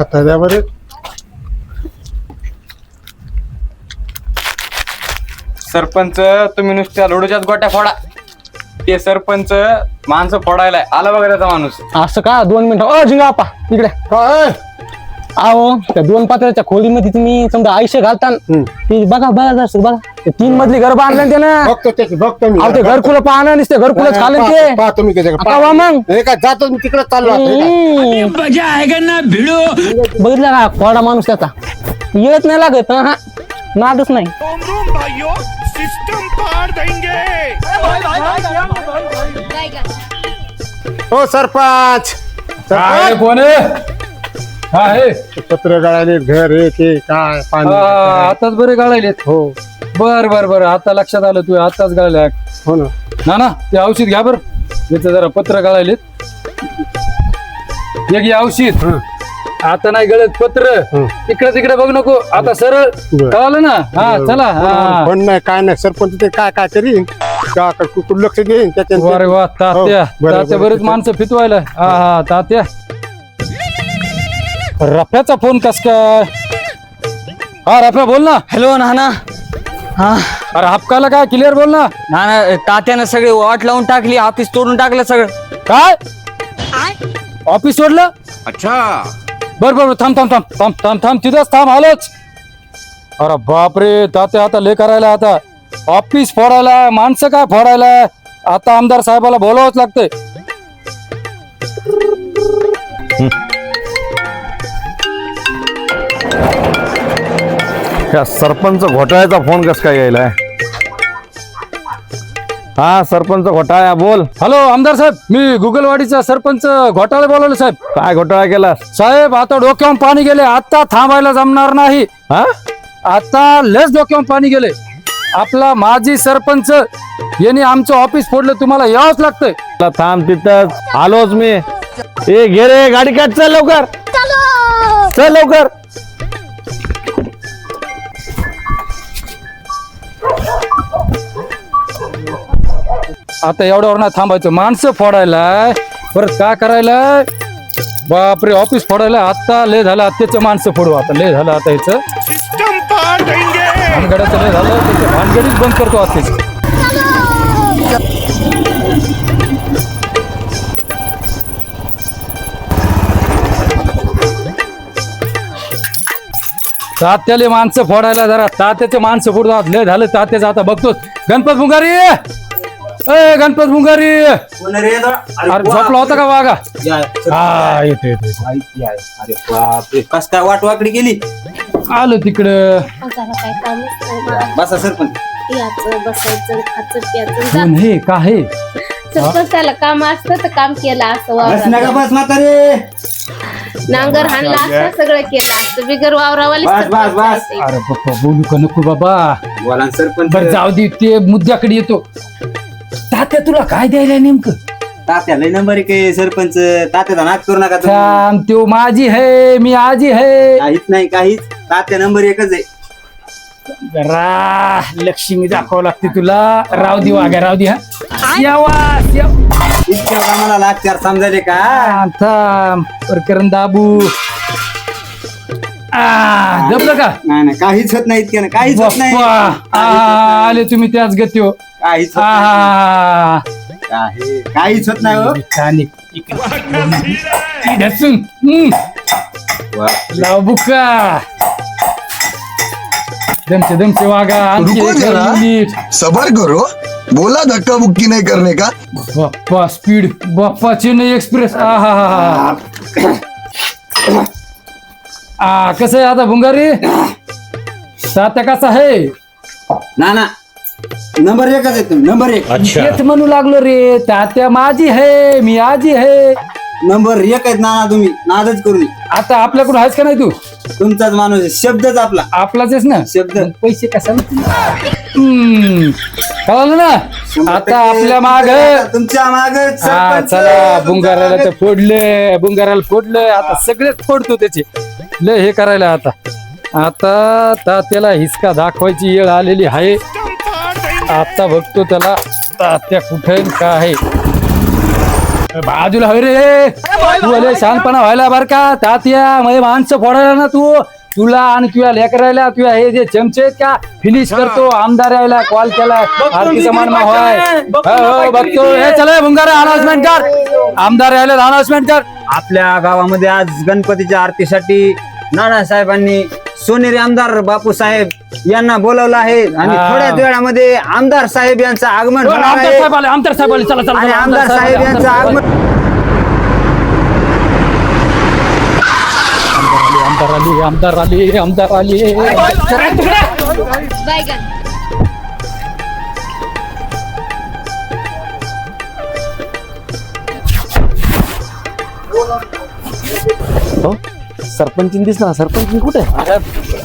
आता द्या बरं. सरपंच तुम्ही नुसत्या लोडूच्याच गोट्या फोडा. ते सरपंच माणसं फोडायला आला बघा त्याचा माणूस. असं का 2 मिनिटं जिंगापा इकडे. काय आहो त्या 2 पात्र्याच्या खोलीमध्ये तुम्ही समजा आयुष्य घालता ते बघा बघा जरासं बघा. ते 3 मजली घर बांधलं त्यानं. बघतो मी. अहो ते घरकुलं पाहणं नसते घरकुलच खाल्लं ते. पाहतो मी त्याच्या आता वा मग. हे काय जातो मी तिकडे चाललो आता. हे काय? बघितलं का कोरडा माणूस त्याचा येत नाही लागत हा नादच नाही. हो सरपंच. काय कोण आहे? हा हे पत्र गळाले घर हे ते काय पाणी. आताच बरे गाळायलेत. हो बर बर बर आता लक्षात आलं तू आताच गाळल्या. हो ना. ना ना ते औषध घ्या बर. याचं जरा पत्र गाळायलेत. एक घे औषध. आता नाही गळत पत्र. इकडे तिकडे बघू नको आता सरळ बर. कळालं ना. हा चला. हा पण नाही काय नाही सरपंच ते काय काय करीन कुठं लक्ष देईन त्याच्या. अरे वा तात्या बरं, तात्या बरं. बरेच माणसं फितवायला. हा हा तात्या रफ्याचा फोन कस काय? हा रफ्या बोल ना. हॅलो नाना. हा अरे हपकाला काय क्लिअर बोल ना. नाना तात्यानं सगळे वाट लावून टाकली ऑफिस तोडून टाकलं सगळं. काय ऑफिस सोडलं? अच्छा बर बर थांब थांब थांब थांब थांब थांब तिथंच थांब आलोच. अरे बापरे तात्या आता लय करायला. आता ऑफिस फोडायला माणसं काय फोडायला. आता आमदार साहेबाला बोलावंच लागतंय. त्या सरपंच घोटाळ्याचा फोन कस काय यायलाय? हा सरपंच घोटाळा बोल. हॅलो आमदार साहेब मी गुगलवाडीचा सरपंच घोटाळे बोलवलं साहेब. काय घोटाळा केला? साहेब आता डोक्यावर पाणी गेले. आता थांबायला जमणार नाही. हा आता लस डोक्यावर पाणी गेले. आपला माजी सरपंच यांनी आमचं ऑफिस फोडलं. तुम्हाला यावंच लागतंय. चला, थांब तिथंच आलोच मी. ए घे रे गाडी काढ. चल लवकर चल लवकर. आता एवढ्यावर नाही थांबायचं. माणसं फोडायला परत काय करायला. बापरे ऑफिस फोडायला. आता लय झालं आत्याचं माणसं फोडू. आता लय झालं आता ह्याचं भानगडाचं लय झालं. त्याचं भानगडीच बंद करतो आत्याची. तात्याले माणसं फोडायला जरा तात्याचे माणसं फोडतात. लय झालं तात्याचं. आता बघतोच. गणपत मुंगारी ए गणपत मुंगारी अरे झोपला होता का वागा? हा येतो येतो. कस काय वाटवाकडी गेली. आलो तिकडं. बसा सरपंच. याचं बसायचं खाचं प्याचं कोण हे का हे? सरपंचाला काम असतं तर काम केलं असं बस नका वावरात. बस म्हातारे. नांगर हाणला असतं सगळं केलं असतं बिगर वावरावाले बस, बस, बस. अरे बाप्पा बोलू का नको बाबा. बोला ना सरपंच. बरं जाऊ दे ते मुद्द्याकडे येतो. तात्या तुला काय द्यायला नेमकं? तात्या लय नंबर एक आहे सरपंच. तात्याचा नाच करू नका तुम्ही. थांब त्यो माझी है मी आजी है. काहीच नाही काहीच. तात्या नंबर एकच आहे. जरा लक्ष्मी दाखवावं लागते तुला. राव दे वागा राव दे. हा यावास इतक्या कामाला लागत्यार समजायले का. थांब प्रकरण दाबू. जमलं का? नाही नाही काहीच होत नाही इतक्यानं. काहीच होत नाही. बाप्पा आले तुम्ही त्याच गतीव. काहीच होत नाही. काहीच होत नाही हो. लाव बुका. दमचे दमचे वागा. आणखी रुको एक जरा. युनिट. सबर करो, बोला धक्का मुक्की नहीं करने का. बाप्पा स्पीड. बाप्पा चेन्नई एक्सप्रेस. कसं आहे आता भुंगारी? तात्या कसा आहे? ना ना नंबर एकच आहे तुम्ही. नंबर एक. तेच म्हणू लागलो रे. तात्या माझी है मी आजी है. नंबर एक आहेत नाना. तुम्ही नादच करू नये. आता आपल्याकडून आहेस का नाही तू? तुमचाच माणूस आहे. शब्दच आपला. आपलाच ना शब्द. मग पैसे कशाला? कळलं ना. आता आपल्या माग. तुमच्या माग चला बुंगाराला तर फोडले. बुंगाराला फोडलं. आता सगळेच फोडतो त्याचे. लय हे करायला आता. आता तात्याला हिसका दाखवायची वेळ आलेली आहे. आता बघतो त्याला तात्या कुठे काय आहे. बाजूला होय रे तू आले शहाणपणा व्हायला बर का तात्या मध्ये माणसं फोडायला ना तू तुला आणि तुझ्या लेकरायला तुझ्या हे जे चमचे आहेत का फिनिश करतो आमदार यायला कॉल केलाय आरती समान होय हो बघतो हे चला भुंगारा अनाउन्समेंट कर आमदार यायला अनाउन्समेंट कर. आपल्या गावामध्ये आज गणपतीच्या आरतीसाठी नानासाहेबांनी सोनेरी आमदार बापू साहेब यांना बोलवलं आहे आणि थोड्याच वेळामध्ये आमदार साहेब यांचं आगमन होणार आमदार आहे साहेब आले चला चला आणि चला आमदार साहेब यांचं आगमन आमदार आली बैगन सरपंच दिसला सरपंच कुठे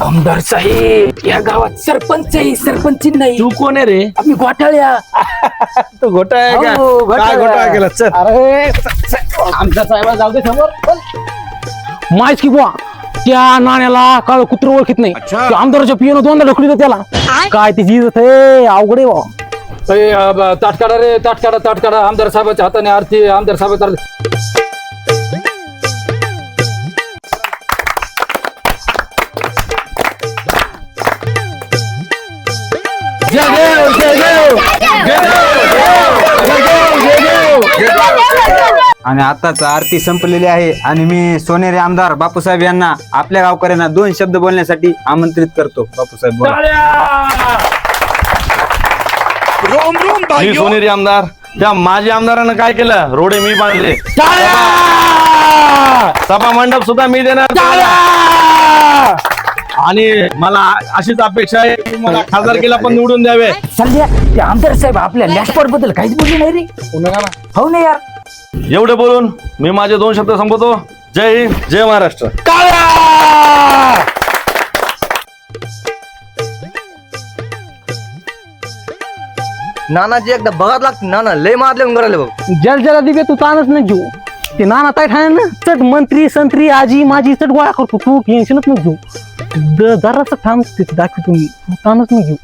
आमदार साहेब या गावात सरपंच आहे सरपंच नाही तू कोण आहे रे आम्ही घोटाळ्या तो घोटाळा आहे का? हो, काय घोटाळा केला चल अरे आमदार साहेब जाऊ दे समोर माहित की बुवा त्या नाण्याला काळ कुत्र ओळखीत नाही त्या आमदाराच्या पियानो दोनदा ढकली त्याला काय तिची इज्जत आहे अवघड आहे बुवा. ताटकाडा रे ताटकाडा आमदार साहेबाच्या हाताने आरती आमदार साहेबाच्या आरती. जय देव जय देव जय देव जय देव जय देव. आणि आताच आरती संपलेली आहे आणि मी सोनेरी आमदार बापूसाहेब यांना आपल्या गावकऱ्यांना 2 शब्द बोलण्यासाठी आमंत्रित करतो. बापूसाहेब बोला. मी सोनेरी आमदार त्या माझ्या आमदारानं काय केलं रोडे मी बांधले सभा मंडप सुद्धा मी देणार आणि मला अशीच अपेक्षा आहे की मला खासदारकीला पण निवडून द्यावे. सध्या ते आमदार साहेब आपल्या लॅशपॉट बद्दल काहीच बोलले नाही रे हो ना यार एवढे बोलून मी माझे 2 शब्द संपवतो. जय हिंद जय महाराष्ट्र. नानाजी एकदा बघावं लागतं. नाना लय मारले करायला बघ. जल दिवे तू तानच नाही घेऊ ते नाना ताय ठाणे ना चट मंत्री संत्री आजी माझी चट गोळा करतो तू टेन्शनच नाही घेऊ जराच थांब तिथे दाखवतो मी तू तानच नाही घेऊ